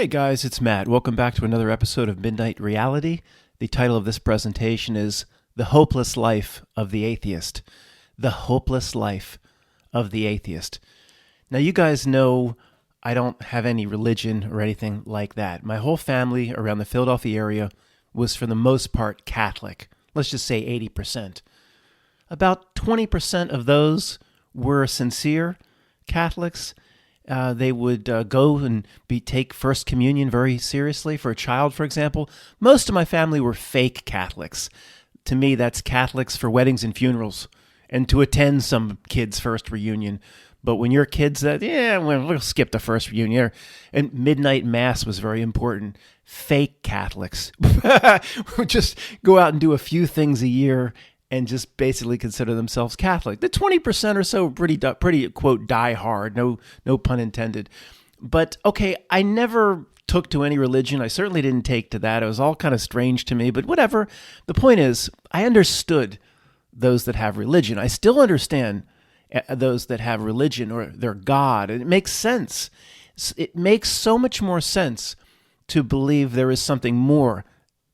Hey guys, it's Matt. Welcome back to another episode of Midnight Reality. The title of this presentation is The Hopeless Life of the Atheist. The Hopeless Life of the Atheist. Now, you guys know I don't have any religion or anything like that. My whole family around the Philadelphia area was, for the most part, Catholic. Let's just say 80%. About 20% of those were sincere Catholics. They would go and take First Communion very seriously for a child, for example. Most of my family were fake Catholics. To me, that's Catholics for weddings and funerals and to attend some kid's first reunion. But when your kids, we'll skip the first reunion. And midnight mass was very important. Fake Catholics would just go out and do a few things a year and just basically consider themselves Catholic. The 20% or so pretty quote, die hard, no pun intended. But okay, I never took to any religion. I certainly didn't take to that. It was all kind of strange to me, but whatever. The point is, I understood those that have religion. I still understand those that have religion or their God. And it makes sense. It makes so much more sense to believe there is something more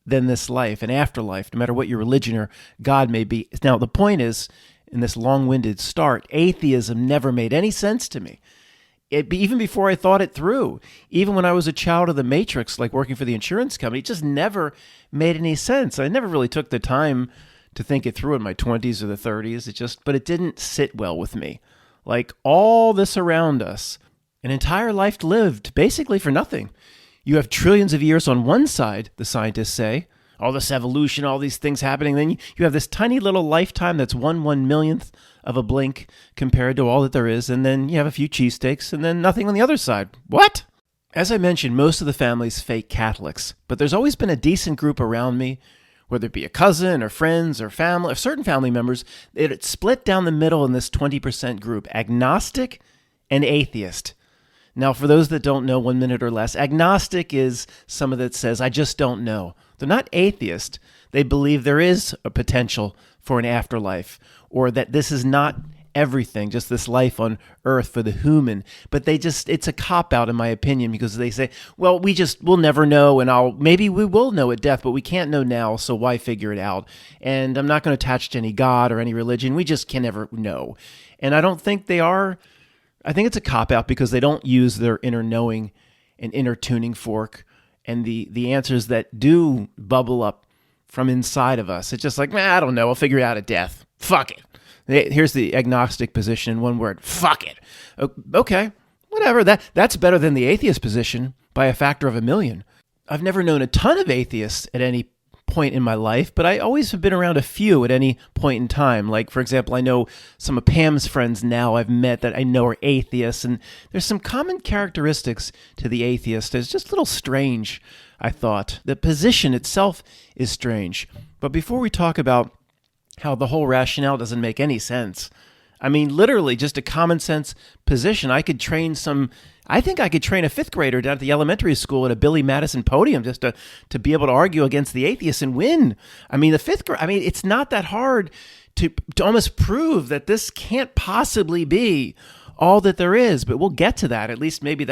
than this life, an afterlife, no matter what your religion or God may be. Now, the point is, in this long-winded start, atheism never made any sense to me. Even before I thought it through, even when I was a child of the Matrix, like working for the insurance company, it just never made any sense. I never really took the time to think it through in my 20s or the 30s. But it didn't sit well with me. Like all this around us, an entire life lived basically for nothing. You have trillions of years on one side, the scientists say, all this evolution, all these things happening. Then you have this tiny little lifetime that's 1/1,000,000th of a blink compared to all that there is. And then you have a few cheesesteaks and then nothing on the other side. What? As I mentioned, most of the family's fake Catholics, but there's always been a decent group around me, whether it be a cousin or friends or family, or certain family members. It's split down the middle in this 20% group, agnostic and atheist. Now, for those that don't know, 1 minute or less, agnostic is someone that says, I just don't know. They're not atheist. They believe there is a potential for an afterlife, or that this is not everything, just this life on earth for the human. But it's a cop-out in my opinion, because they say, well, we'll never know, and maybe we will know at death, but we can't know now, so why figure it out? And I'm not going to attach to any God or any religion. We just can never know. And I don't think they are. I think it's a cop-out because they don't use their inner knowing and inner tuning fork and the answers that do bubble up from inside of us. It's just like, I don't know, I'll figure it out at death. Fuck it. Here's the agnostic position in one word. Fuck it. Okay, whatever. That's better than the atheist position by a factor of 1,000,000. I've never known a ton of atheists at any point in my life, but I always have been around a few at any point in time. Like, for example, I know some of Pam's friends now I've met that I know are atheists, and there's some common characteristics to the atheist. It's just a little strange, I thought. The position itself is strange. But before we talk about how the whole rationale doesn't make any sense, I mean, literally just a common sense position. I think I could train a fifth grader down at the elementary school at a Billy Madison podium just to be able to argue against the atheists and win. I mean, it's not that hard to almost prove that this can't possibly be all that there is, but we'll get to that. At least maybe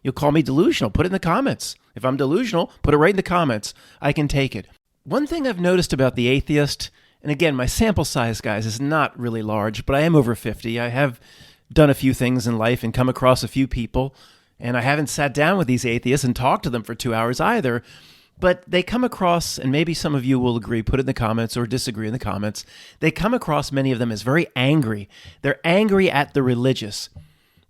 you'll call me delusional. Put it in the comments. If I'm delusional, put it right in the comments. I can take it. One thing I've noticed about the atheist, and again, my sample size, guys, is not really large, but I am over 50. I have done a few things in life and come across a few people, and I haven't sat down with these atheists and talked to them for 2 hours either, but they come across, and maybe some of you will agree, put it in the comments or disagree in the comments, they come across, many of them, as very angry. They're angry at the religious.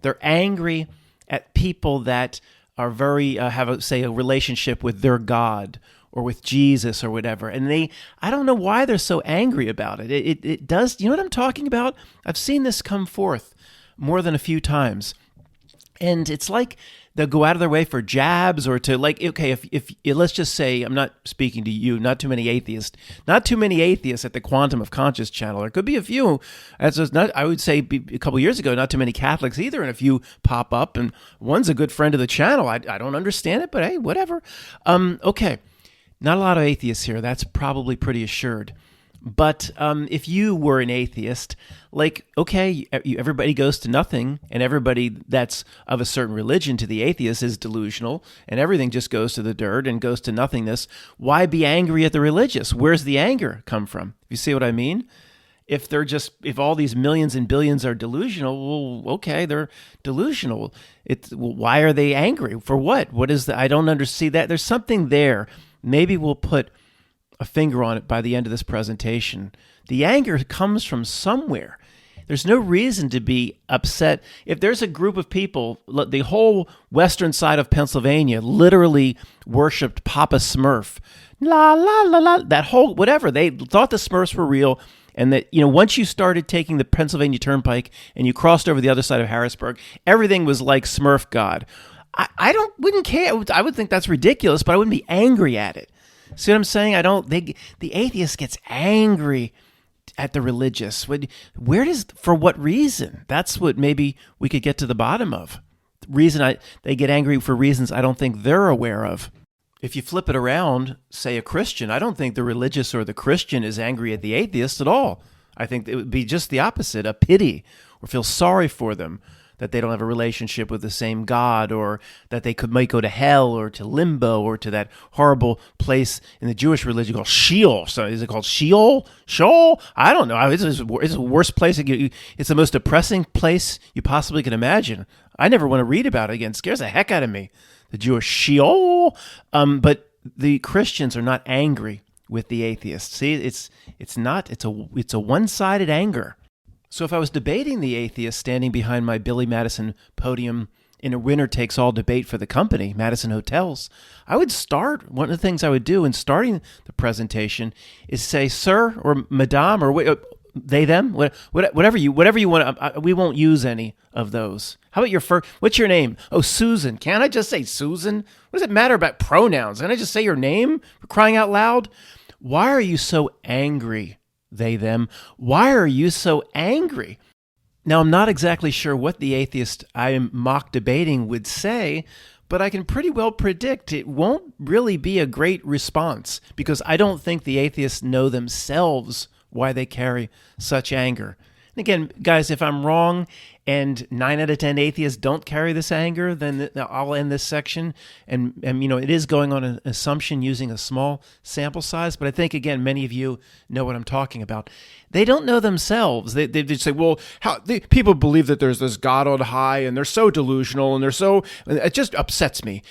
They're angry at people that are have a relationship with their God or with Jesus or whatever. And I don't know why they're so angry about it. It does, you know what I'm talking about? I've seen this come forth more than a few times. And it's like they'll go out of their way for jabs or to okay, if let's just say, I'm not speaking to you, not too many atheists at the Quantum of Conscious channel. There could be a few. I would say a couple years ago, not too many Catholics either, and a few pop up, and one's a good friend of the channel. I don't understand it, but hey, whatever. Okay. Not a lot of atheists here. That's probably pretty assured. But if you were an atheist, like, okay, everybody goes to nothing, and everybody that's of a certain religion to the atheist is delusional, and everything just goes to the dirt and goes to nothingness. Why be angry at the religious? Where's the anger come from? You see what I mean? If all these millions and billions are delusional, well, okay, they're delusional. Why are they angry? For what? I don't understand that. There's something there. Maybe we'll put a finger on it by the end of this presentation. The anger comes from somewhere. There's no reason to be upset. If there's a group of people, the whole western side of Pennsylvania literally worshipped Papa Smurf. La, la, la, la, that whole, whatever. They thought the Smurfs were real. And that, once you started taking the Pennsylvania Turnpike and you crossed over the other side of Harrisburg, everything was like Smurf God. I wouldn't care. I would think that's ridiculous, but I wouldn't be angry at it. See what I'm saying? The atheist gets angry at the religious. For what reason? That's what maybe we could get to the bottom of. They get angry for reasons I don't think they're aware of. If you flip it around, say a Christian, I don't think the religious or the Christian is angry at the atheist at all. I think it would be just the opposite, a pity, or feel sorry for them, that they don't have a relationship with the same God, or that they might go to hell or to limbo or to that horrible place in the Jewish religion called Sheol. So is it called Sheol? Sheol? I don't know. It's the worst place. It's the most depressing place you possibly can imagine. I never want to read about it again. It scares the heck out of me. The Jewish Sheol. But the Christians are not angry with the atheists. See, it's a one-sided anger. So if I was debating the atheist standing behind my Billy Madison podium in a winner-takes-all debate for the company, Madison Hotels, one of the things I would do in starting the presentation is say, sir, or madame, or they, them, whatever you want. We won't use any of those. How about your first? What's your name? Oh, Susan. Can't I just say Susan? What does it matter about pronouns? Can I just say your name for crying out loud? Why are you so angry? They, them. Why are you so angry? Now, I'm not exactly sure what the atheist I am mock debating would say, but I can pretty well predict it won't really be a great response, because I don't think the atheists know themselves why they carry such anger. And again, guys, if I'm wrong and 9 out of 10 atheists don't carry this anger, then I'll end this section. And it is going on an assumption using a small sample size, but I think, again, many of you know what I'm talking about. They don't know themselves. They say, well, people believe that there's this God on high, and they're so delusional, and it just upsets me.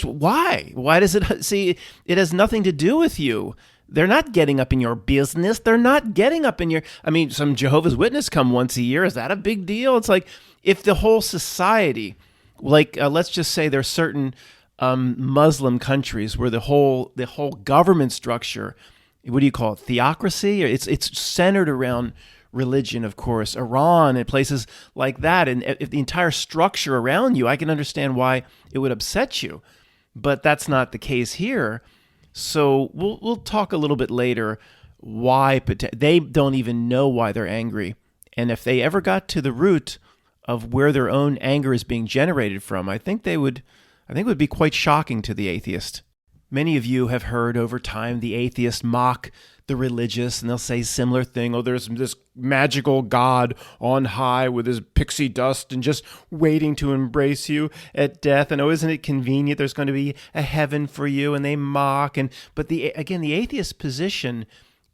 Why? Why does it, see, it has nothing to do with you. They're not getting up in your business. They're not getting up in your, some Jehovah's Witness come once a year. Is that a big deal? It's like if the whole society, let's just say there's certain Muslim countries where the whole government structure, what do you call it, theocracy? It's centered around religion, of course. Iran and places like that. And if the entire structure around you, I can understand why it would upset you. But that's not the case here. So we'll talk a little bit later why they don't even know why they're angry. And if they ever got to the root of where their own anger is being generated from, I think it would be quite shocking to the atheist. Many of you have heard over time the atheist mock the religious, and they'll say similar thing. Oh, there's this magical God on high with his pixie dust and just waiting to embrace you at death. And oh, isn't it convenient? There's going to be a heaven for you, and they mock. But the atheist position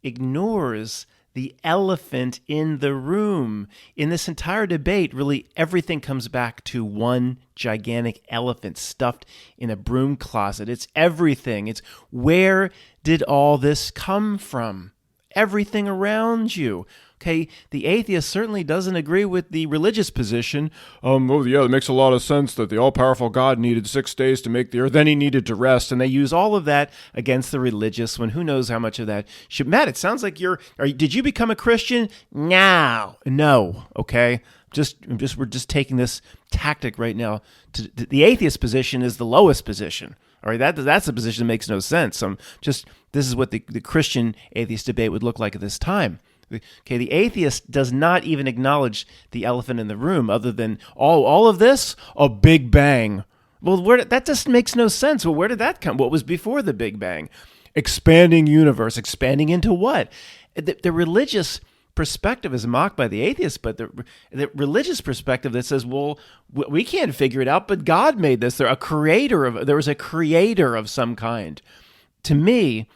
ignores the elephant in the room. In this entire debate, really everything comes back to one gigantic elephant stuffed in a broom closet. It's everything. It's where did all this come from? Everything around you. Okay, the atheist certainly doesn't agree with the religious position. It makes a lot of sense that the all-powerful God needed 6 days to make the earth, then he needed to rest, and they use all of that against the religious, when who knows how much of that should. Matt, it sounds like did you become a Christian? No, okay? We're just taking this tactic right now. The atheist position is the lowest position. All right, that's a position that makes no sense. This is what the Christian atheist debate would look like at this time. Okay, the atheist does not even acknowledge the elephant in the room, other than all of this, a Big Bang. Well, that just makes no sense. Well, where did that come? What was before the Big Bang? Expanding universe. Expanding into what? The religious perspective is mocked by the atheists, but the religious perspective that says, well, we can't figure it out, but God made this. There was a creator of some kind. To me,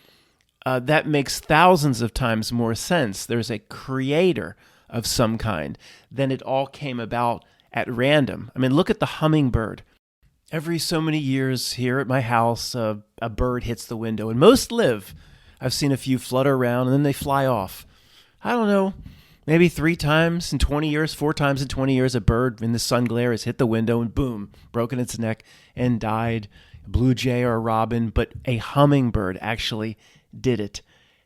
that makes thousands of times more sense. There's a creator of some kind. Then it all came about at random. I mean, look at the hummingbird. Every so many years here at my house, a bird hits the window, and most live. I've seen a few flutter around, and then they fly off. I don't know, maybe 3 times in 20 years, 4 times in 20 years, a bird in the sun glare has hit the window and boom, broken its neck and died. A blue jay or a robin, but a hummingbird actually did it.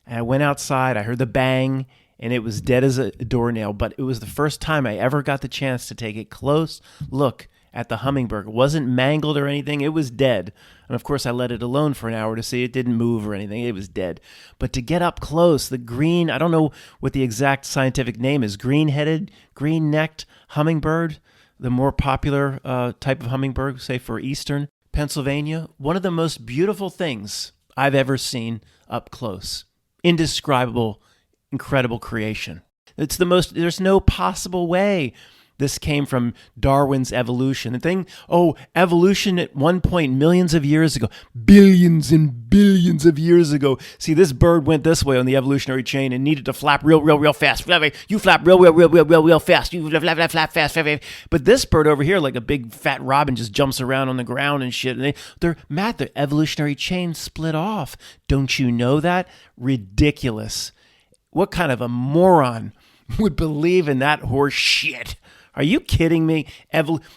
And I went outside, I heard the bang, and it was dead as a doornail, but it was the first time I ever got the chance to take a close look at the hummingbird. It wasn't mangled or anything, it was dead. And of course I let it alone for an hour to see it didn't move or anything, it was dead. But to get up close, the green, I don't know what the exact scientific name is, green-headed, green-necked hummingbird, the more popular type of hummingbird, say for eastern Pennsylvania, one of the most beautiful things I've ever seen up close. Indescribable, incredible creation. There's no possible way this came from Darwin's evolution. Evolution at one point, millions of years ago, billions and billions of years ago. See, this bird went this way on the evolutionary chain and needed to flap real fast. You flap real fast. You flap fast. But this bird over here, like a big fat robin, just jumps around on the ground and shit. And the evolutionary chain split off. Don't you know that? Ridiculous. What kind of a moron would believe in that horse shit? Are you kidding me?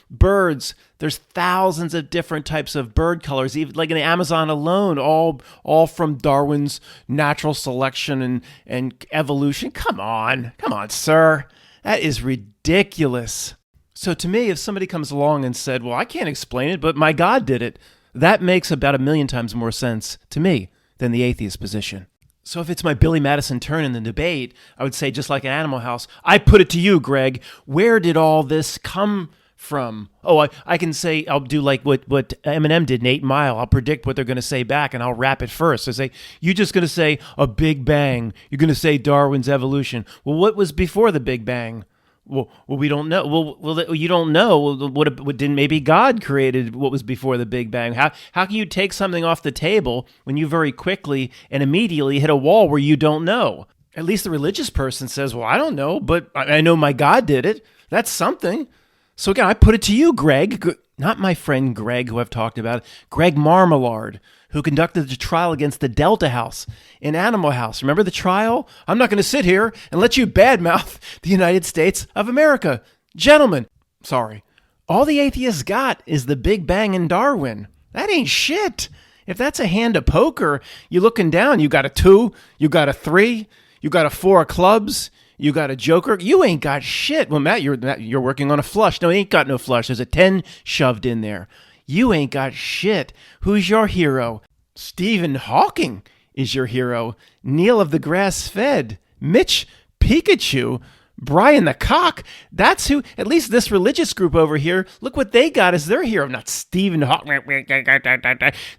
Birds, there's thousands of different types of bird colors, even like in the Amazon alone, all from Darwin's natural selection and evolution. Come on, sir. That is ridiculous. So to me, if somebody comes along and said, well, I can't explain it, but my God did it, that makes about 1,000,000 times more sense to me than the atheist position. So if it's my Billy Madison turn in the debate, I would say, just like an Animal House, I put it to you, Greg, where did all this come from? Oh, I can say, I'll do like what Eminem did in 8 Mile. I'll predict what they're going to say back, and I'll rap it first. I say, you're just going to say a Big Bang. You're going to say Darwin's evolution. Well, what was before the Big Bang? Well, we don't know. Well, you don't know. What didn't maybe God created what was before the Big Bang? How can you take something off the table when you very quickly and immediately hit a wall where you don't know? At least the religious person says, well, I don't know, but I know my God did it. That's something. So again, I put it to you, Greg, not my friend Greg, who I've talked about, Greg Marmalard, who conducted the trial against the Delta House in Animal House. Remember the trial? I'm not going to sit here and let you badmouth the United States of America. Gentlemen, sorry. All the atheists got is the Big Bang and Darwin. That ain't shit. If that's a hand of poker, you're looking down. You got a 2, you got a 3, you got a 4 of clubs, you got a joker. You ain't got shit. Well, Matt, you're working on a flush. No, he ain't got no flush. There's a 10 shoved in there. You ain't got shit. Who's your hero? Stephen Hawking is your hero. Neil of the Grass-Fed. Mitch Pikachu. Brian the Cock. That's who, at least this religious group over here, look what they got as their hero. Not Stephen Hawking.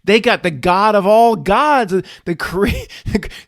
They got the God of all gods. At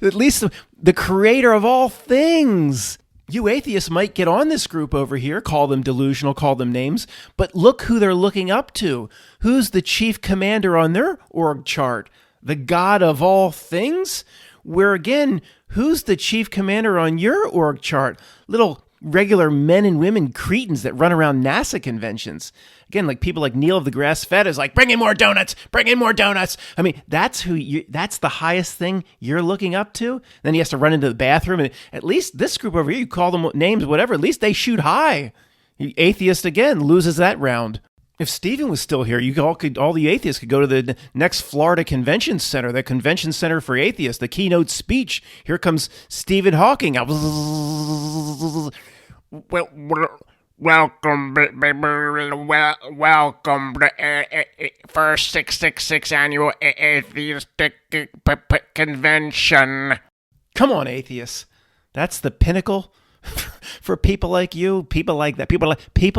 least the creator of all things. You atheists might get on this group over here, call them delusional, call them names, but look who they're looking up to. Who's the chief commander on their org chart? The God of all things? Where again, who's the chief commander on your org chart? Little regular men and women cretins that run around NASA conventions. Again, like people like Neil of the Grass-Fed is like, bring in more donuts, bring in more donuts. I mean, that's that's the highest thing you're looking up to. Then he has to run into the bathroom. And at least this group over here, you call them names, whatever, at least they shoot high. Atheist, again, loses that round. If Stephen was still here, all the atheists could go to the next Florida Convention Center, the Convention Center for Atheists, the keynote speech. Here comes Stephen Hawking. Welcome to first 666 annual atheistic convention. Come on, atheists. That's the pinnacle for people like you, people like that, people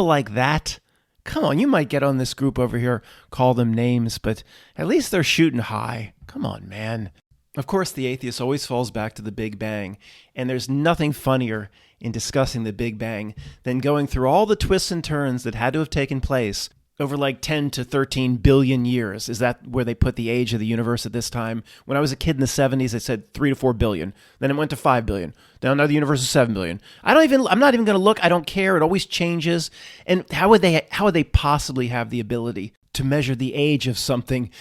like that. Come on, you might get on this group over here, call them names, but at least they're shooting high. Come on, man. Of course, the atheist always falls back to the Big Bang, and there's nothing funnier in discussing the Big Bang than going through all the twists and turns that had to have taken place over like 10 to 13 billion years. Is that where they put the age of the universe at this time? When I was a kid in the 70s, they said 3 to 4 billion. Then it went to 5 billion. Now the universe is 7 billion. I'm not even going to look. I don't care. It always changes. And how would they possibly have the ability to measure the age of something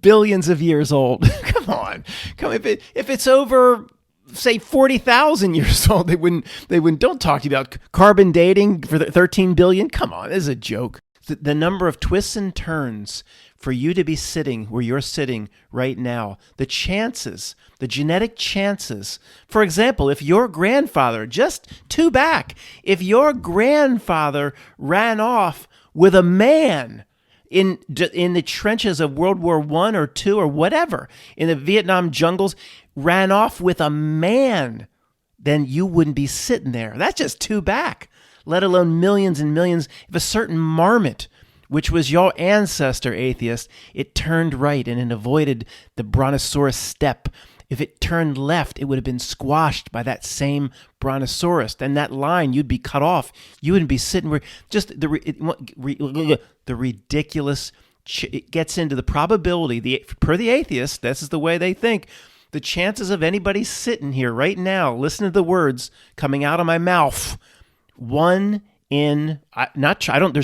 billions of years old? Come on. If it's over, say, 40,000 years old, they wouldn't, don't talk to you about carbon dating for 13 billion. Come on, this is a joke. The number of twists and turns for you to be sitting where you're sitting right now, the chances, the genetic chances. For example, if your grandfather, just two back, if your grandfather ran off with a man in the trenches of World War I or II or whatever, in the Vietnam jungles, ran off with a man, then you wouldn't be sitting there. That's just two back, let alone millions and millions. If a certain marmot, which was your ancestor, atheist, it turned right and it avoided the brontosaurus steppe. If it turned left, it would have been squashed by that same brontosaurus. Then that line, you'd be cut off. You wouldn't be sitting where, just the ridiculous, it gets into the probability, per the atheist, this is the way they think, the chances of anybody sitting here right now, listen to the words coming out of my mouth, there's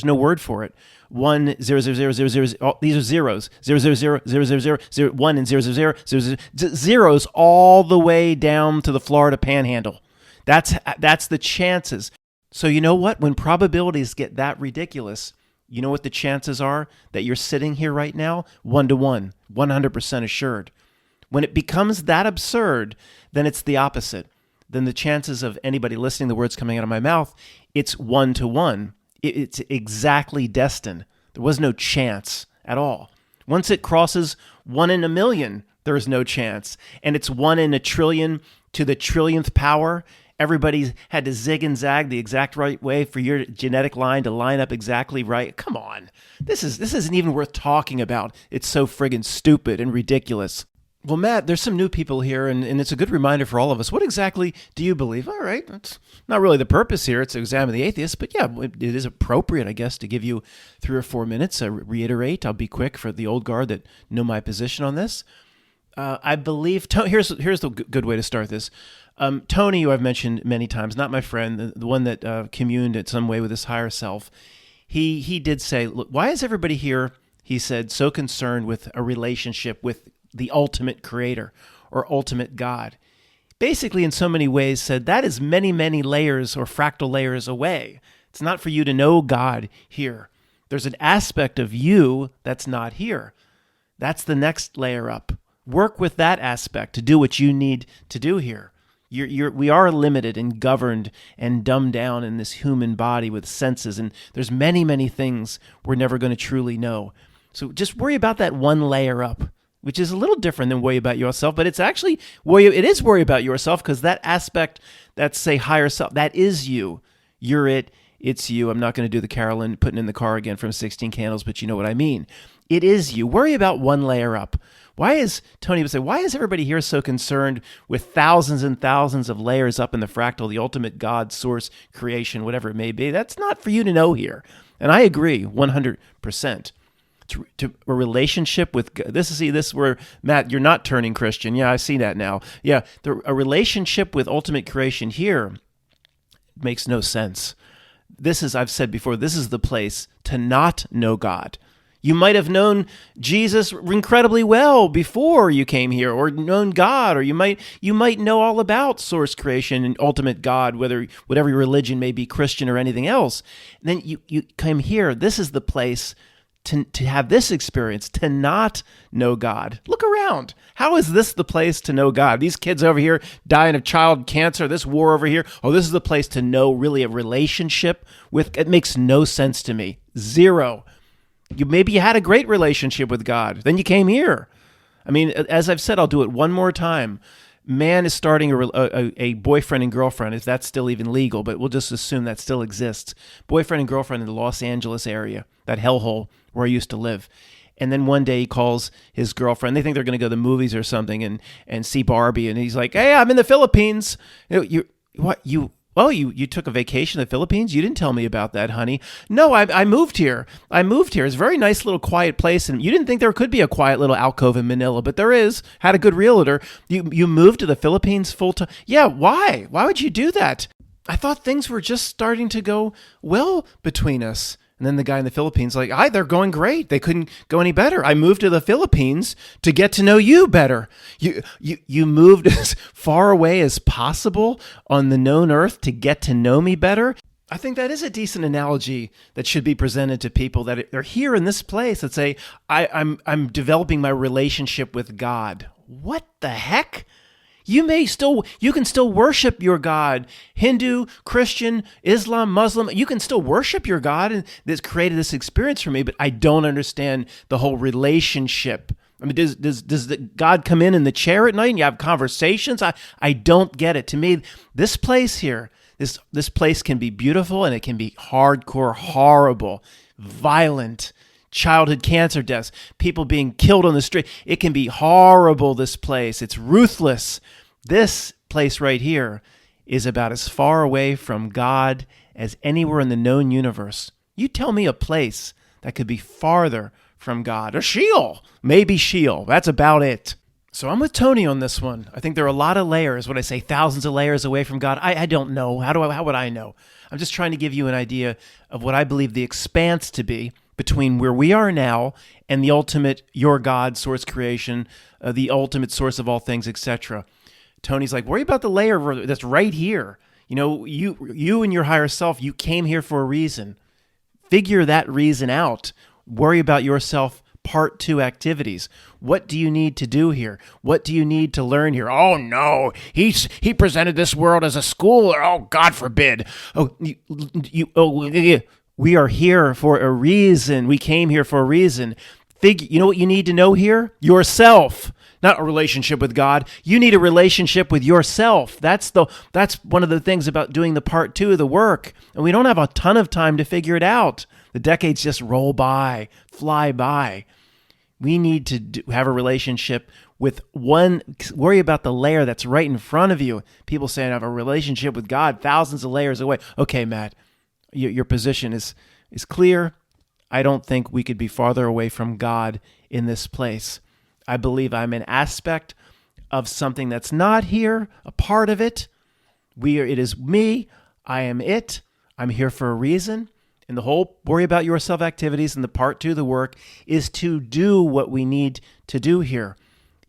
no word for it. 1 0 0 0 0 0 0. These are zeros. 0 0 0 0 0 0 0 1 and 0 0 0 0 0 zeros all the way down to the Florida Panhandle. That's the chances. So you know what? When probabilities get that ridiculous, you know what the chances are that you're sitting here right now? 1 to 1, 100% assured. When it becomes that absurd, then it's the opposite. Then the chances of anybody listening to the words coming out of my mouth, it's 1 to 1. It's exactly destined. There was no chance at all. Once it crosses 1 in a million, there is no chance. And it's 1 in a trillion to the trillionth power. Everybody had to zig and zag the exact right way for your genetic line to line up exactly right. Come on. This isn't even worth talking about. It's so friggin' stupid and ridiculous. Well, Matt, there's some new people here, and it's a good reminder for all of us. What exactly do you believe? All right, that's not really the purpose here. It's to examine the atheist, but yeah, it is appropriate, I guess, to give you 3 or 4 minutes. Reiterate. I'll be quick for the old guard that know my position on this. I believe, here's the good way to start this. Tony, who I've mentioned many times, not my friend, the one that communed in some way with his higher self, he did say, look, why is everybody here, he said, so concerned with a relationship with the ultimate creator or ultimate God? Basically, in so many ways, said that is many, many layers or fractal layers away. It's not for you to know God here. There's an aspect of you that's not here. That's the next layer up. Work with that aspect to do what you need to do here. We are limited and governed and dumbed down in this human body with senses, and there's many, many things we're never going to truly know. So just worry about that one layer up, which is a little different than worry about yourself, but it's actually worry about yourself, because that aspect, that's, say, higher self, that is you. You're it. It's you. I'm not going to do the Carolyn putting in the car again from 16 Candles, but you know what I mean. It is you. Worry about one layer up. Tony would say, why is everybody here so concerned with thousands and thousands of layers up in the fractal, the ultimate God, source, creation, whatever it may be? That's not for you to know here. And I agree 100%. To a relationship with God. This is where, Matt, you're not turning Christian. Yeah, I see that now. Yeah, a relationship with ultimate creation here makes no sense. I've said before, this is the place to not know God. You might have known Jesus incredibly well before you came here, or known God, or you might know all about source creation and ultimate God, whatever your religion may be, Christian or anything else. And then you come here. This is the place to have this experience, to not know God. Look around. How is this the place to know God? These kids over here dying of child cancer, this war over here. Oh, this is the place to know really a relationship with. It makes no sense to me. Zero. Maybe you had a great relationship with God. Then you came here. I mean, as I've said, I'll do it one more time. Man is starting a boyfriend and girlfriend, if that's still even legal, but we'll just assume that still exists. Boyfriend and girlfriend in the Los Angeles area, that hellhole where I used to live. And then one day he calls his girlfriend. They think they're going to go to the movies or something and see Barbie. And he's like, "Hey, I'm in the Philippines." You took a vacation to the Philippines? You didn't tell me about that, honey. No, I moved here. It's a very nice little quiet place. And you didn't think there could be a quiet little alcove in Manila, but there is. Had a good realtor. You moved to the Philippines full time? Yeah, why? Why would you do that? I thought things were just starting to go well between us. And then the guy in the Philippines, like, they're going great. They couldn't go any better. I moved to the Philippines to get to know you better. You moved as far away as possible on the known earth to get to know me better. I think that is a decent analogy that should be presented to people that they're here in this place that say, I'm developing my relationship with God. What the heck? You can still worship your God. Hindu, Christian, Islam, Muslim, you can still worship your God, and this created this experience for me, but I don't understand the whole relationship. I mean, does God come in the chair at night and you have conversations? I don't get it. To me, this place here, this place can be beautiful and it can be hardcore, horrible, violent, childhood cancer deaths, people being killed on the street. It can be horrible, this place. It's ruthless. This place right here is about as far away from God as anywhere in the known universe. You tell me a place that could be farther from God. Or Sheol. Maybe Sheol. That's about it. So I'm with Tony on this one. I think there are a lot of layers. When I say thousands of layers away from God, I don't know. How would I know? I'm just trying to give you an idea of what I believe the expanse to be between where we are now and the ultimate, your God, source creation, the ultimate source of all things, etc. Tony's like, worry about the layer that's right here. You know, you and your higher self, you came here for a reason. Figure that reason out. Worry about yourself. Part 2 activities. What do you need to do here? What do you need to learn here? Oh no, he presented this world as a school. Oh, God forbid. We are here for a reason. We came here for a reason. You know what you need to know here? Yourself. Not a relationship with God. You need a relationship with yourself. That's one of the things about doing the part 2 of the work. And we don't have a ton of time to figure it out. The decades just roll by, fly by. We need to have a relationship with one. Worry about the layer that's right in front of you. People saying I have a relationship with God thousands of layers away. Okay, Matt, your position is clear. I don't think we could be farther away from God in this place. I believe I'm an aspect of something that's not here, a part of it. It is me. I am it. I'm here for a reason. And the whole worry about yourself activities and the part 2 of the work is to do what we need to do here.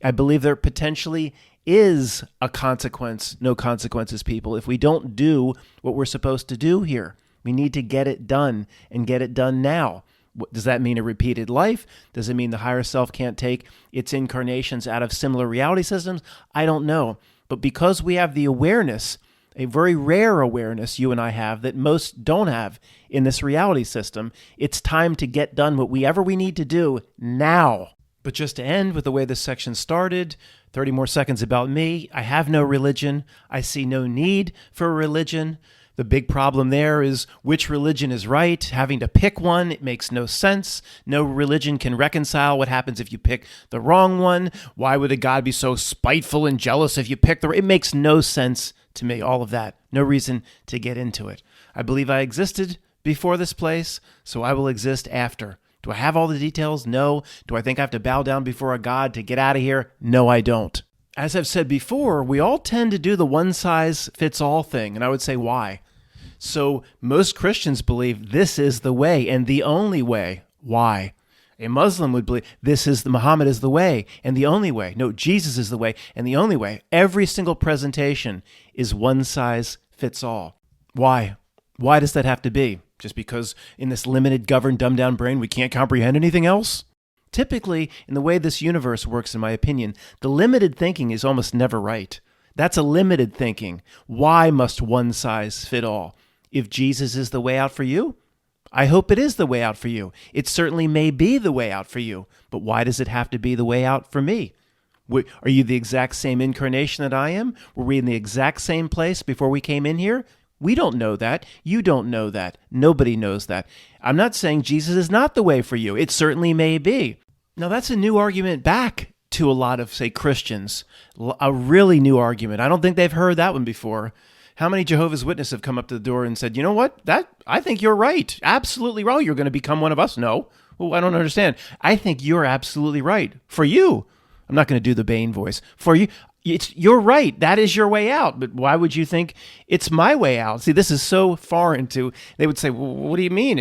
I believe there potentially is a consequence, no consequences, people, if we don't do what we're supposed to do here. We need to get it done and get it done now. Does that mean a repeated life? Does it mean the higher self can't take its incarnations out of similar reality systems? I don't know. But because we have the awareness, a very rare awareness you and I have that most don't have in this reality system, it's time to get done whatever we need to do now. But just to end with the way this section started, 30 more seconds about me. I have no religion. I see no need for a religion. The big problem there is which religion is right. Having to pick one, it makes no sense. No religion can reconcile what happens if you pick the wrong one. Why would a God be so spiteful and jealous if you pick It makes no sense to me, all of that. No reason to get into it. I believe I existed before this place, so I will exist after. Do I have all the details? No. Do I think I have to bow down before a God to get out of here? No, I don't. As I've said before, we all tend to do the one-size-fits-all thing, and I would say why. So most Christians believe this is the way and the only way. Why? A Muslim would believe Muhammad is the way and the only way. No, Jesus is the way and the only way. Every single presentation is one size fits all. Why? Why does that have to be? Just because in this limited, governed, dumbed-down brain we can't comprehend anything else? Typically, in the way this universe works, in my opinion, the limited thinking is almost never right. That's a limited thinking. Why must one size fit all? If Jesus is the way out for you, I hope it is the way out for you. It certainly may be the way out for you, but why does it have to be the way out for me? Are you the exact same incarnation that I am? Were we in the exact same place before we came in here? We don't know that. You don't know that. Nobody knows that. I'm not saying Jesus is not the way for you. It certainly may be. Now, that's a new argument back to a lot of, say, Christians. A really new argument. I don't think they've heard that one before. How many Jehovah's Witnesses have come up to the door and said, you know what? I think you're right. Absolutely right. You're going to become one of us. No. Well, I don't understand. I think you're absolutely right. For you. I'm not going to do the Bane voice. For you. You're right. That is your way out. But why would you think it's my way out? See, this is so far into, they would say, well, what do you mean?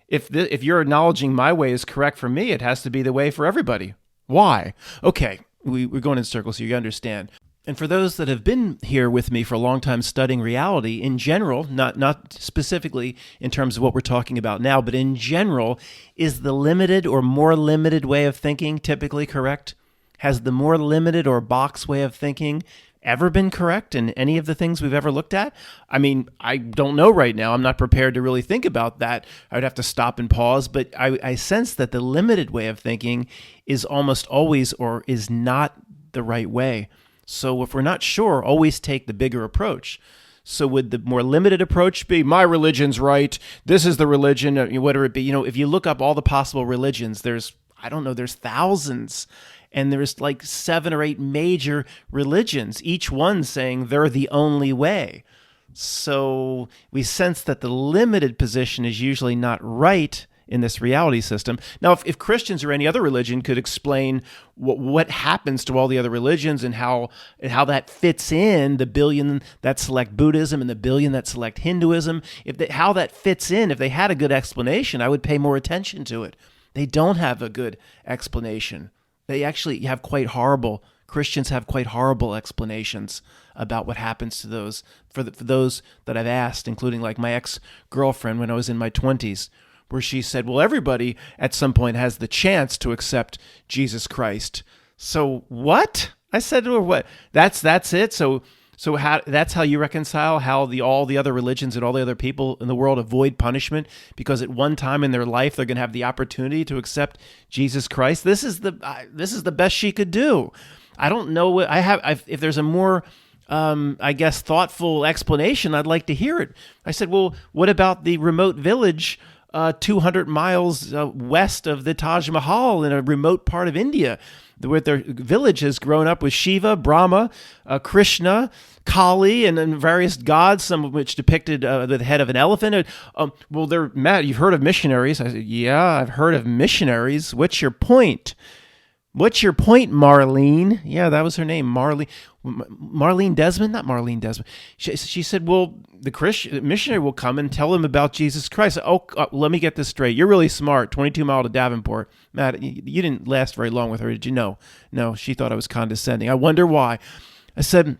If you're acknowledging my way is correct for me, it has to be the way for everybody. Why? Okay, we're going in circles here, you understand. And for those that have been here with me for a long time studying reality, in general, not specifically in terms of what we're talking about now, but in general, is the limited or more limited way of thinking typically correct? Has the more limited or box way of thinking ever been correct in any of the things we've ever looked at? I mean, I don't know right now. I'm not prepared to really think about that. I would have to stop and pause, but I sense that the limited way of thinking is almost always or is not the right way. So if we're not sure, always take the bigger approach. So would the more limited approach be, my religion's right, this is the religion, whatever it be? If you look up all the possible religions, there's thousands. And there's like 7 or 8 major religions, each one saying they're the only way. So we sense that the limited position is usually not right in this reality system. Now, if Christians or any other religion could explain what happens to all the other religions and how that fits in, the billion that select Buddhism and the billion that select Hinduism, how that fits in, if they had a good explanation, I would pay more attention to it. They don't have a good explanation. They actually have Christians have quite horrible explanations about what happens to those, for those that I've asked, including like my ex-girlfriend when I was in my 20s, where she said, well, everybody at some point has the chance to accept Jesus Christ. So what? I said to her, what? That's it? So that's how you reconcile how all the other religions and all the other people in the world avoid punishment because at one time in their life they're going to have the opportunity to accept Jesus Christ. This is the best she could do. I don't know what if there's a more thoughtful explanation, I'd like to hear it. I said, well, what about the remote village 200 miles west of the Taj Mahal in a remote part of India, where their village has grown up with Shiva, Brahma, Krishna, Kali, and various gods, some of which depicted the head of an elephant. Well, Matt, you've heard of missionaries. I said, yeah, I've heard of missionaries. What's your point? What's your point, Marlene? Yeah, that was her name, Marlene Desmond? Not Marlene Desmond. She said, well, the missionary will come and tell them about Jesus Christ. Let me get this straight. You're really smart. 22 mile to Davenport. Matt, you didn't last very long with her, did you? No, she thought I was condescending. I wonder why. I said,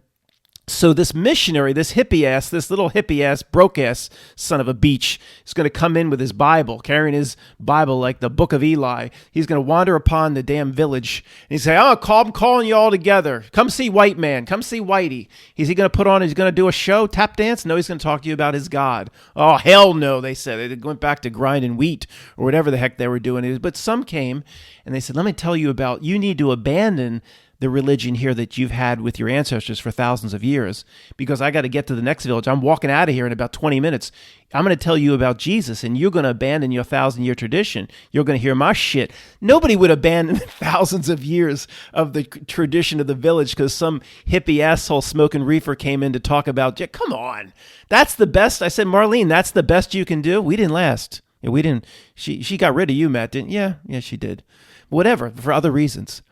so this missionary, this little hippie ass, broke ass son of a beach is going to come in with his Bible, carrying his Bible like the book of Eli. He's going to wander upon the damn village and he's say, I'm calling you all together. Come see White Man. Come see Whitey. He's going to do a show, tap dance? No, he's going to talk to you about his God. Oh, hell no, they said. They went back to grinding wheat or whatever the heck they were doing. But some came and they said, let me tell you you need to abandon the religion here that you've had with your ancestors for thousands of years, because I got to get to the next village. I'm walking out of here in about 20 minutes. I'm going to tell you about Jesus, and you're going to abandon your 1,000-year tradition. You're going to hear my shit. Nobody would abandon thousands of years of the tradition of the village because some hippie asshole smoking reefer came in to talk about, come on. That's the best. I said, Marlene, that's the best you can do? We didn't last. Yeah, we didn't. She got rid of you, Matt, didn't? Yeah, she did. Whatever, for other reasons.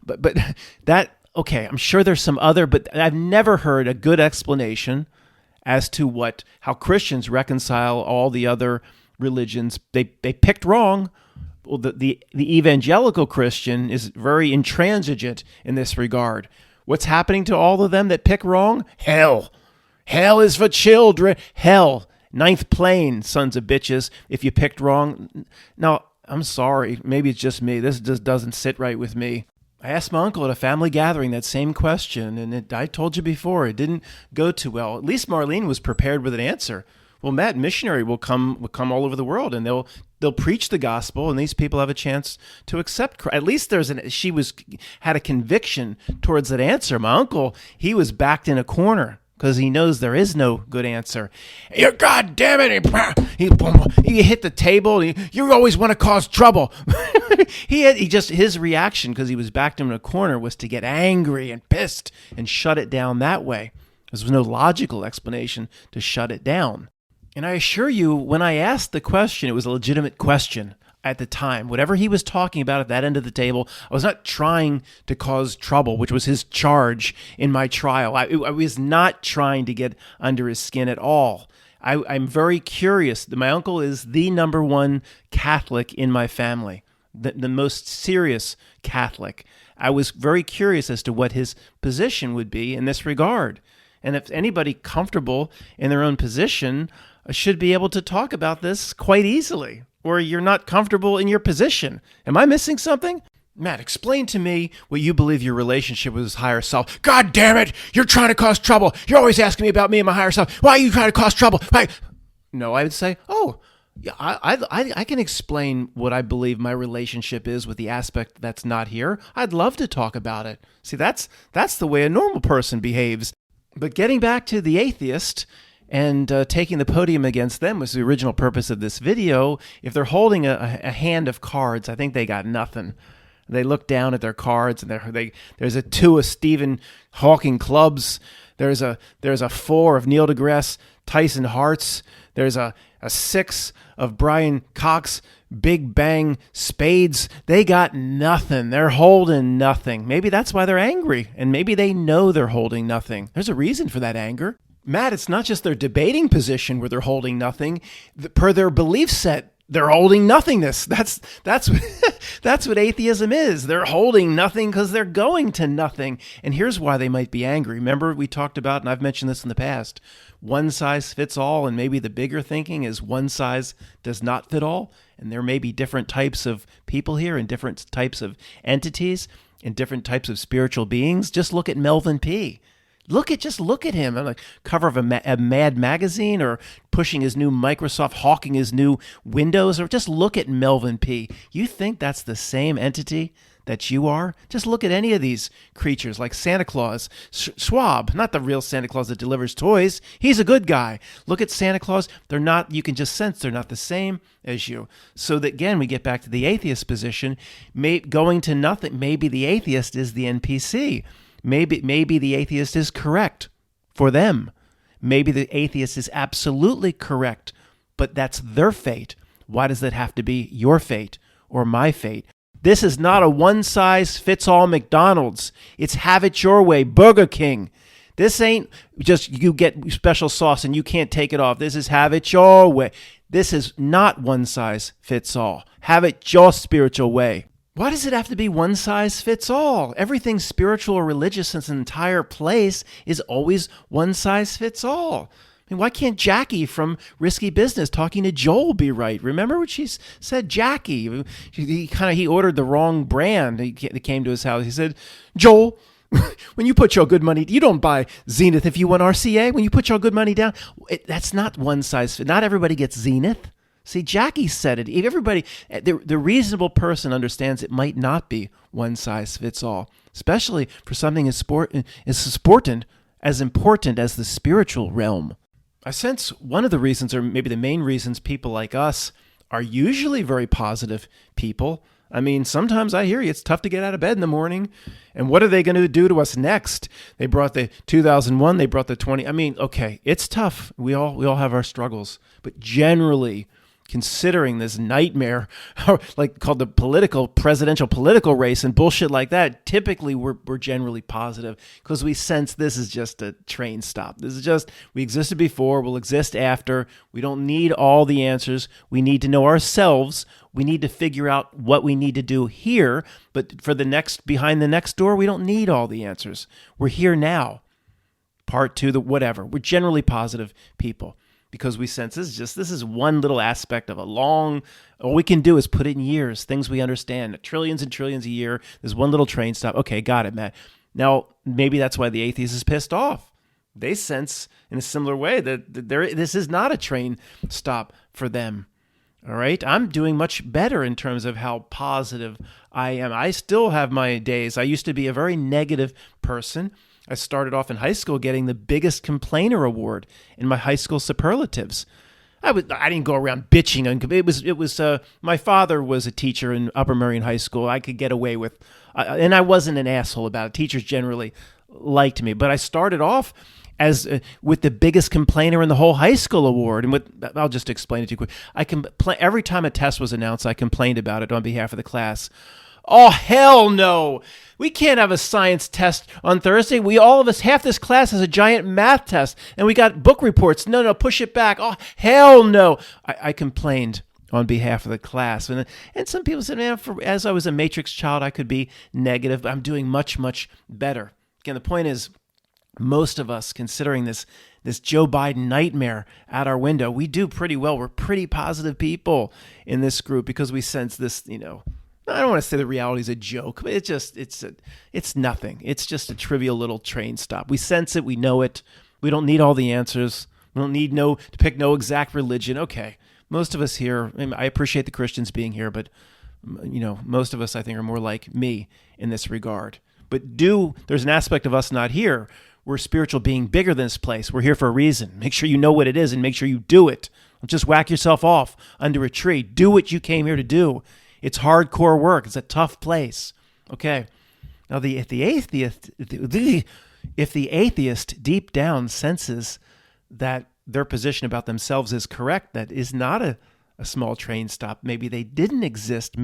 But that, okay, I'm sure there's some other, but I've never heard a good explanation as to how Christians reconcile all the other religions. They picked wrong. Well, the evangelical Christian is very intransigent in this regard. What's happening to all of them that pick wrong? Hell. Hell is for children. Hell. Ninth plane, sons of bitches, if you picked wrong. Now, I'm sorry. Maybe it's just me. This just doesn't sit right with me. I asked my uncle at a family gathering that same question, and I told you before, it didn't go too well. At least Marlene was prepared with an answer. Well, Matt, missionary will come all over the world, and they'll preach the gospel, and these people have a chance to accept Christ. At least she had a conviction towards that answer. My uncle, he was backed in a corner. because he knows there is no good answer. You God damn it! He hit the table. You always want to cause trouble. His reaction, because he was backed in a corner, was to get angry and pissed and shut it down that way. There was no logical explanation to shut it down. And I assure you, when I asked the question, it was a legitimate question at the time. Whatever he was talking about at that end of the table, I was not trying to cause trouble, which was his charge in my trial. I was not trying to get under his skin at all. I'm very curious. My uncle is the number one Catholic in my family, the most serious Catholic. I was very curious as to what his position would be in this regard. And if anybody comfortable in their own position should be able to talk about this quite easily, or you're not comfortable in your position. Am I missing something? Matt, explain to me what you believe your relationship with his higher self. God damn it! You're trying to cause trouble. You're always asking me about me and my higher self. Why are you trying to cause trouble? Why? No, I would say, yeah, I can explain what I believe my relationship is with the aspect that's not here. I'd love to talk about it. See, that's the way a normal person behaves. But getting back to the atheist and taking the podium against them was the original purpose of this video. If they're holding a hand of cards, I think they got nothing. They look down at their cards, and there's a 2 of Stephen Hawking clubs. There's a 4 of Neil deGrasse Tyson hearts. There's a 6 of Brian Cox Big Bang spades. They got nothing. They're holding nothing. Maybe that's why they're angry, and maybe they know they're holding nothing. There's a reason for that anger. Matt, it's not just their debating position where they're holding nothing. Per their belief set, they're holding nothingness. That's what atheism is. They're holding nothing because they're going to nothing. And here's why they might be angry. Remember, we talked about, and I've mentioned this in the past, one size fits all, and maybe the bigger thinking is one size does not fit all. And there may be different types of people here and different types of entities and different types of spiritual beings. Just look at Melvin P. Just look at him on the cover of a Mad magazine, or pushing his new Microsoft, hawking his new Windows, or just look at Melvin P. You think that's the same entity that you are? Just look at any of these creatures like Santa Claus, Schwab, not the real Santa Claus that delivers toys. He's a good guy. Look at Santa Claus. They're not, you can just sense they're not the same as you. So that, again, we get back to the atheist position, going to nothing. Maybe the atheist is the NPC. Maybe the atheist is correct for them. Maybe the atheist is absolutely correct, but that's their fate. Why does that have to be your fate or my fate? This is not a one-size-fits-all McDonald's. It's have it your way, Burger King. This ain't just you get special sauce and you can't take it off. This is have it your way. This is not one size fits all. Have it your spiritual way. Why does it have to be one size fits all? Everything spiritual or religious in its entire place is always one size fits all. I mean, why can't Jackie from Risky Business talking to Joel be right? Remember what she said? Jackie, he ordered the wrong brand. He came to his house. He said, Joel, when you put your good money, you don't buy Zenith if you want RCA. When you put your good money down, that's not one size fit. Not everybody gets Zenith. See, Jackie said it. If everybody, the reasonable person understands it might not be one size fits all, especially for something as important as the spiritual realm. I sense one of the reasons, or maybe the main reasons, people like us are usually very positive people. I mean, sometimes I hear you, it's tough to get out of bed in the morning. And what are they going to do to us next? They brought the 2001, they brought the 20. I mean, okay, it's tough. We all have our struggles. But generally, considering this nightmare, like called the presidential political race and bullshit like that, typically we're generally positive because we sense this is just a train stop. This is just, we existed before, we'll exist after. We don't need all the answers. We need to know ourselves. We need to figure out what we need to do here. But for behind the next door, we don't need all the answers. We're here now. Part 2, whatever. We're generally positive people. Because we sense this is one little aspect of all we can do is put it in years, things we understand, trillions and trillions a year. There's one little train stop. Okay, got it, Matt. Now, maybe that's why the atheist is pissed off. They sense in a similar way that this is not a train stop for them. All right, I'm doing much better in terms of how positive I am. I still have my days. I used to be a very negative person. I started off in high school getting the biggest complainer award in my high school superlatives. I didn't go around bitching. It was my father was a teacher in Upper Merion High School. I could get away with, and I wasn't an asshole about it. Teachers generally liked me, but I started off as with the biggest complainer in the whole high school award. And I'll just explain it to you quick. Every time a test was announced, I complained about it on behalf of the class. Oh, hell no. We can't have a science test on Thursday. Half this class has a giant math test, and we got book reports. No, push it back. Oh, hell no. I complained on behalf of the class. And some people said, man, as I was a Matrix child, I could be negative, but I'm doing much, much better. Again, the point is, most of us, considering this Joe Biden nightmare out our window, we do pretty well. We're pretty positive people in this group because we sense this, I don't want to say the reality is a joke, but it's nothing. It's just a trivial little train stop. We sense it. We know it. We don't need all the answers. We don't need to pick no exact religion. Okay. Most of us here, I appreciate the Christians being here, but most of us, I think, are more like me in this regard. But there's an aspect of us not here. We're a spiritual being bigger than this place. We're here for a reason. Make sure you know what it is and make sure you do it. Don't just whack yourself off under a tree. Do what you came here to do. It's hardcore work. It's a tough place. Okay. Now, if the atheist deep down senses that their position about themselves is correct, that is not a small train stop. Maybe they didn't exist,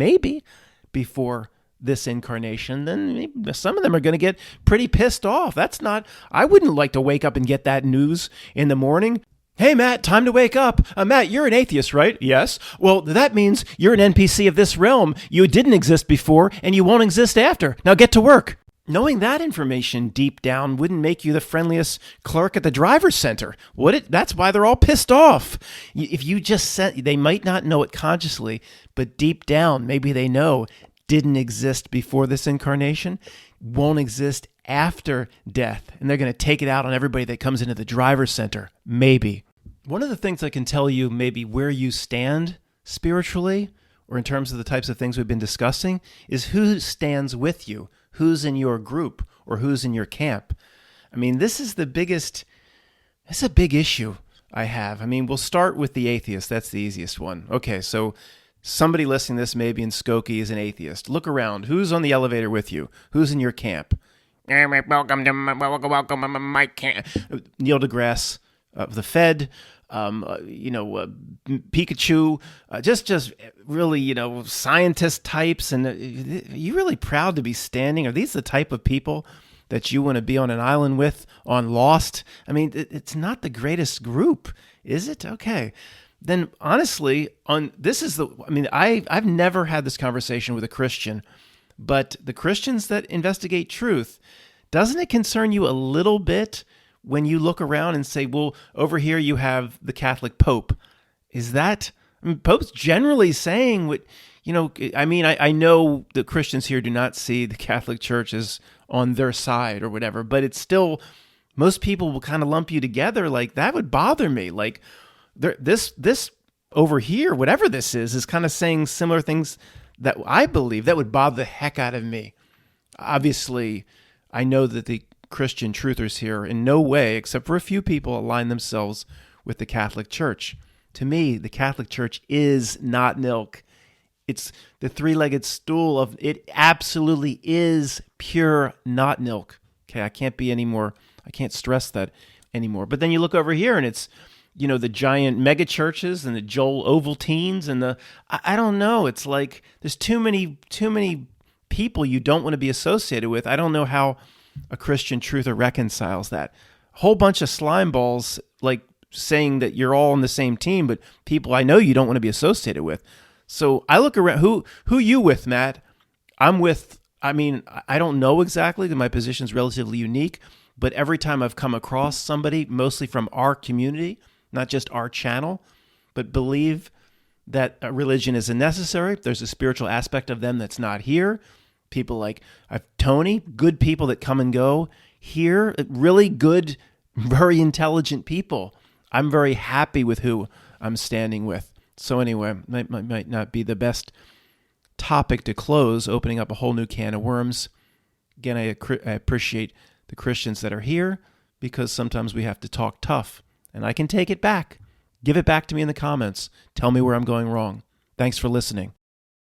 before this incarnation, then maybe some of them are going to get pretty pissed off. I wouldn't like to wake up and get that news in the morning. Hey, Matt, time to wake up. Matt, you're an atheist, right? Yes. Well, that means you're an NPC of this realm. You didn't exist before, and you won't exist after. Now get to work. Knowing that information deep down wouldn't make you the friendliest clerk at the driver's center, would it? That's why they're all pissed off. If you just said, they might not know it consciously, but deep down, maybe they know didn't exist before this incarnation, won't exist after death, and they're going to take it out on everybody that comes into the driver's center, maybe. One of the things I can tell you maybe where you stand spiritually, or in terms of the types of things we've been discussing, is who stands with you, who's in your group, or who's in your camp. I mean, this is a big issue I have. I mean, we'll start with the atheist. That's the easiest one. Okay, so somebody listening to this maybe in Skokie is an atheist. Look around. Who's on the elevator with you? Who's in your camp? Welcome to my camp. Neil deGrasse of the Fed, Pikachu, just really, scientist types. And are you really proud to be standing? Are these the type of people that you want to be on an island with on Lost? I mean, it's not the greatest group, is it? Okay. Then honestly, I've never had this conversation with a Christian, but the Christians that investigate truth, doesn't it concern you a little bit when you look around and say, well, over here you have the Catholic Pope? Is that, Pope's generally saying what, I know the Christians here do not see the Catholic Church as on their side or whatever, but it's still, most people will kind of lump you together. Like, that would bother me. Like, this over here, whatever this is kind of saying similar things that I believe that would bother the heck out of me. Obviously, I know that the Christian truthers here in no way, except for a few people, align themselves with the Catholic Church. To me, the Catholic Church is not milk. It's the three-legged stool of it. Absolutely is pure not milk. Okay, I can't stress that anymore. But then you look over here and it's, the giant mega churches and the Joel Ovaltines and I don't know. It's like there's too many people you don't want to be associated with. I don't know how a Christian truther reconciles that. A whole bunch of slime balls, like saying that you're all on the same team, but people I know you don't want to be associated with. So I look around. Who you with, Matt? I'm with. I don't know exactly because my position's relatively unique. But every time I've come across somebody, mostly from our community, not just our channel, but believe that a religion isn't necessary. There's a spiritual aspect of them that's not here. People like Tony, good people that come and go here, really good, very intelligent people. I'm very happy with who I'm standing with. So anyway, might not be the best topic to close, opening up a whole new can of worms. Again, I appreciate the Christians that are here, because sometimes we have to talk tough, and I can take it back. Give it back to me in the comments. Tell me where I'm going wrong. Thanks for listening.